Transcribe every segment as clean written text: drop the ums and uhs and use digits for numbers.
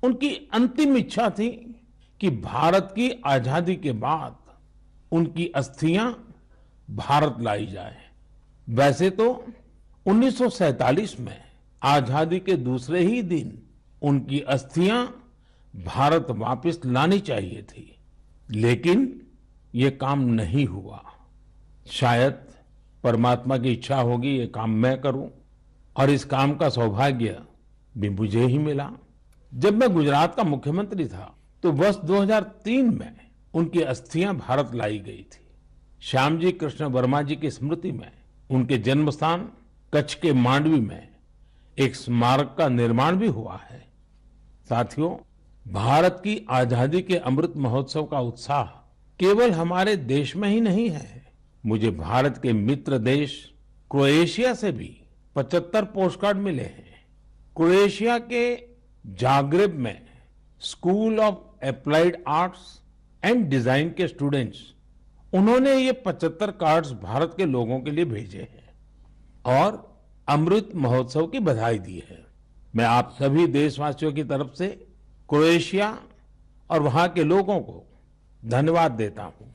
उनकी अंतिम इच्छा थी कि भारत की आजादी के बाद उनकी अस्थियां भारत लाई जाए। वैसे तो 1947 में आजादी के दूसरे ही दिन उनकी अस्थियां भारत वापस लानी चाहिए थी, लेकिन ये काम नहीं हुआ। शायद परमात्मा की इच्छा होगी ये काम मैं करूं, और इस काम का सौभाग्य भी मुझे ही मिला। जब मैं गुजरात का मुख्यमंत्री था तो वर्ष 2003 में उनकी अस्थियां भारत लाई गई थी। श्यामजी कृष्ण वर्मा जी की स्मृति में उनके जन्म स्थान कच्छ के मांडवी में एक स्मारक का निर्माण भी हुआ है। साथियों, भारत की आजादी के अमृत महोत्सव का उत्साह केवल हमारे देश में ही नहीं है। मुझे भारत के मित्र देश क्रोएशिया से भी 75 पोस्टकार्ड मिले हैं। क्रोएशिया के जाग्रेब में school of applied arts and design के स्टूडेंट्स, उन्होंने ये 75 कार्ड्स भारत के लोगों के लिए भेजे हैं और अमृत महोत्सव की बधाई दी है। मैं आप सभी देशवासियों की तरफ से क्रोएशिया और वहां के लोगों को धन्यवाद देता हूं।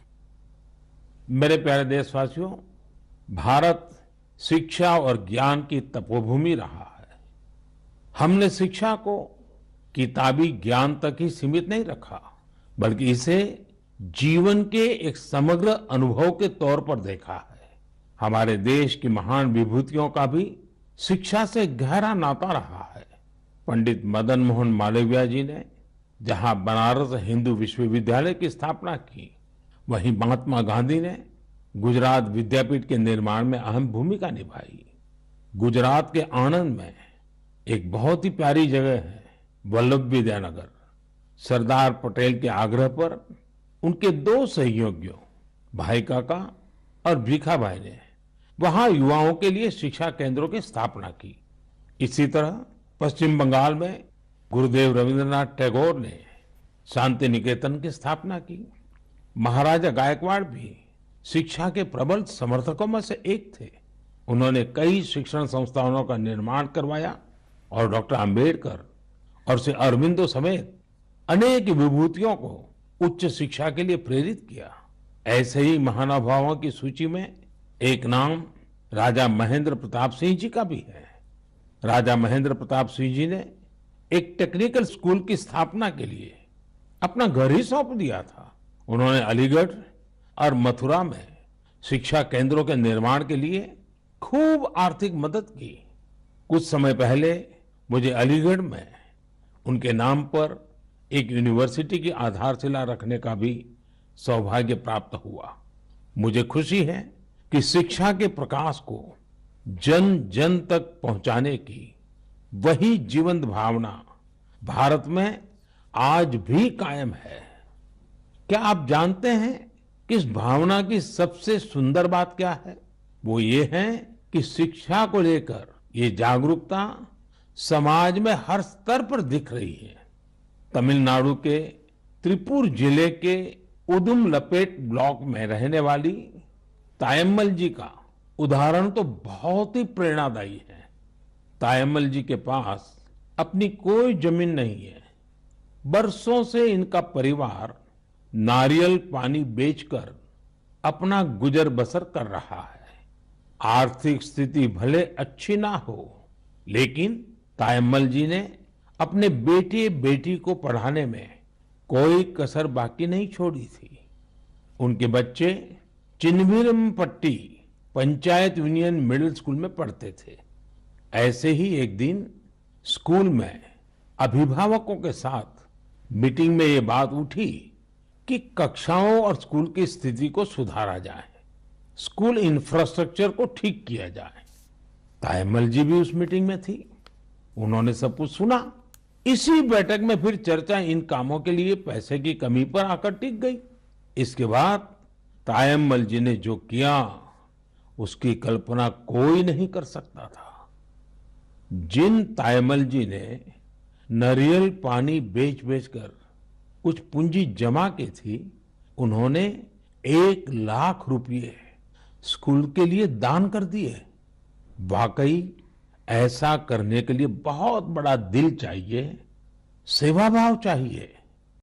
मेरे प्यारे देशवासियों, भारत शिक्षा और ज्ञान की तपोभूमि रहा है। हमने शिक्षा को किताबी ज्ञान तक ही सीमित नहीं रखा, बल्कि इसे जीवन के एक समग्र अनुभव के तौर पर देखा है। हमारे देश की महान विभूतियों का भी शिक्षा से गहरा नाता रहा है। पंडित मदन मोहन मालवीय जी ने जहां बनारस हिंदू विश्वविद्यालय की स्थापना की, वहीं महात्मा गांधी ने गुजरात विद्यापीठ के निर्माण में अहम भूमिका निभाई। गुजरात के आणंद में एक बहुत ही प्यारी जगह है वल्लभ विद्यानगर। सरदार पटेल के आग्रह पर उनके 2 सहयोगियों भाई काका और भीखा भाई ने वहां युवाओं के लिए शिक्षा केंद्रों की स्थापना की। इसी तरह पश्चिम बंगाल में गुरुदेव रविंद्रनाथ टैगोर ने शांति निकेतन की स्थापना की। महाराजा गायकवाड़ भी शिक्षा के प्रबल समर्थकों में से एक थे। उन्होंने कई शिक्षण संस्थानों का निर्माण करवाया और डॉक्टर अंबेडकर और श्री अरविंदो समेत अनेक विभूतियों को उच्च शिक्षा के लिए प्रेरित किया। ऐसे ही महानुभावों की सूची में एक नाम राजा महेंद्र प्रताप सिंह जी का भी है। राजा महेंद्र प्रताप सिंह जी ने एक टेक्निकल स्कूल की स्थापना के लिए अपना घर ही सौंप दिया था। उन्होंने अलीगढ़ और मथुरा में शिक्षा केंद्रों के निर्माण के लिए खूब आर्थिक मदद की। कुछ समय पहले मुझे अलीगढ़ में उनके नाम पर एक यूनिवर्सिटी की आधारशिला रखने का भी सौभाग्य प्राप्त हुआ। मुझे खुशी है कि शिक्षा के प्रकाश को जन जन तक पहुंचाने की वही जीवंत भावना भारत में आज भी कायम है। क्या आप जानते हैं कि इस भावना की सबसे सुंदर बात क्या है? वो ये है कि शिक्षा को लेकर ये जागरूकता समाज में हर स्तर पर दिख रही है। तमिलनाडु के त्रिपुर जिले के उदुमलपेट ब्लॉक में रहने वाली तायम्मल जी का उदाहरण तो बहुत ही प्रेरणादायी है। तायम्मल जी के पास अपनी कोई जमीन नहीं है। बरसों से इनका परिवार नारियल पानी बेचकर अपना गुजर बसर कर रहा है। आर्थिक स्थिति भले अच्छी ना हो, लेकिन तायम्मल जी ने अपने बेटे बेटी को पढ़ाने में कोई कसर बाकी नहीं छोड़ी थी। उनके बच्चे Chinnaveerampatti panchayat union middle school में पढ़ते थे। ऐसे ही एक दिन स्कूल में अभिभावकों के साथ मीटिंग में ये बात उठी कि कक्षाओं और स्कूल की स्थिति को सुधारा जाए, स्कूल इंफ्रास्ट्रक्चर को ठीक किया जाए। तायम्मल जी भी उस मीटिंग में थी। उन्होंने सब कुछ सुना। इसी बैठक में फिर चर्चा इन कामों के लिए पैसे की कमी पर आकर टिक गई। इसके बाद तायम्मल जी ने जो किया उसकी कल्पना कोई नहीं कर सकता था। जिन तायम्मल जी ने नारियल पानी बेच बेचकर कुछ पूंजी जमा की थी, उन्होंने 1 लाख रुपए स्कूल के लिए दान कर दिए। वाकई ऐसा करने के लिए बहुत बड़ा दिल चाहिए, सेवा भाव चाहिए,